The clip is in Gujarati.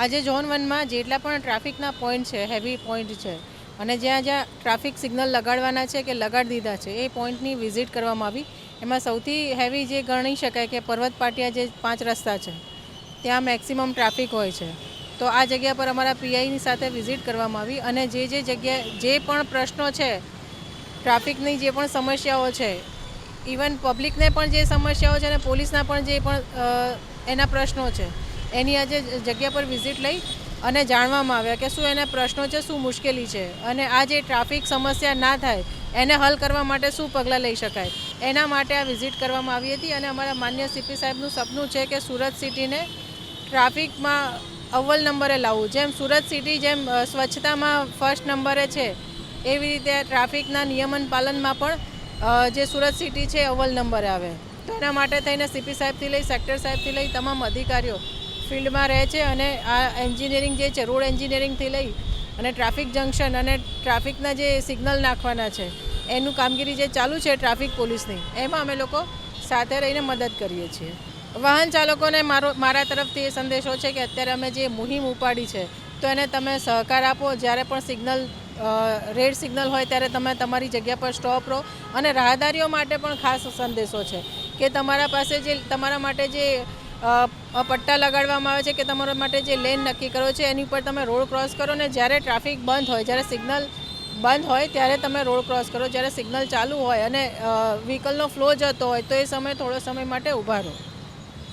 આજે ઝોન 1માં જેટલા પણ ટ્રાફિકના પોઈન્ટ છે, હેવી પોઈન્ટ છે અને જ્યાં જ્યાં ટ્રાફિક સિગ્નલ લગાડવાના છે કે લગાડી દીધા છે એ પોઈન્ટની વિઝિટ કરવામાં આવી. એમાં સૌથી હેવી જે ગણી શકાય કે પર્વત પાટિયા જે 5 રસ્તા છે ત્યાં મેક્સિમમ ટ્રાફિક હોય છે. તો આ જગ્યા પર અમારા પીઆઈની સાથે વિઝિટ કરવામાં આવી અને જે જગ્યાએ જે પણ પ્રશ્નો છે, ટ્રાફિકની જે પણ સમસ્યાઓ છે, ઇવન પબ્લિકને પણ જે સમસ્યાઓ છે અને પોલીસના પણ જે પણ એના પ્રશ્નો છે એની આજે જગ્યા પર વિઝિટ લઈ અને જાણવામાં આવ્યા કે શું એના પ્રશ્નો છે, શું મુશ્કેલી છે અને આ જે ટ્રાફિક સમસ્યા ના થાય એને હલ કરવા માટે શું પગલાં લઈ શકાય એના માટે આ વિઝિટ કરવામાં આવી હતી. અને અમારા માન્ય સીપી સાહેબનું સપનું છે કે સુરત સિટીને ટ્રાફિકમાં અવ્વલ નંબરે લાવવું. જેમ સુરત સિટી જેમ સ્વચ્છતામાં ફર્સ્ટ નંબરે છે એવી રીતે ટ્રાફિકના નિયમન પાલનમાં પણ જે સુરત સિટી છે અવ્વલ નંબરે આવે. તો એના માટે થઈને સીપી સાહેબથી લઈ સેક્ટર સાહેબથી લઈ તમામ અધિકારીઓ ફિલ્ડમાં રહે છે અને આ એન્જિનિયરિંગ જે છે, રોડ એન્જિનિયરિંગથી લઈ અને ટ્રાફિક જંકશન અને ટ્રાફિકના જે સિગ્નલ નાખવાના છે એનું કામગીરી જે ચાલુ છે ટ્રાફિક પોલીસની, એમાં અમે લોકો સાથે રહીને મદદ કરીએ છીએ. વાહન ચાલકોને મારા તરફથી એ સંદેશો છે કે અત્યારે અમે જે મુહિમ ઉપાડી છે તો એને તમે સહકાર આપો. જ્યારે પણ સિગ્નલ રેડ સિગ્નલ હોય ત્યારે તમે તમારી જગ્યા પર સ્ટોપ રહો. અને રાહદારીઓ માટે પણ ખાસ સંદેશો છે કે તમારા માટે જે પટ્ટા લગાડવામાં આવે છે કે તમારા માટે જે લેન નક્કી કરો છે એની ઉપર તમે રોડ ક્રોસ કરો ને જ્યારે ટ્રાફિક બંધ હોય, જ્યારે સિગ્નલ બંધ હોય ત્યારે તમે રોડ ક્રોસ કરો. જ્યારે સિગ્નલ ચાલુ હોય અને વ્હીકલનો ફ્લો જતો હોય તો એ સમયે થોડો સમય માટે ઊભા રહો.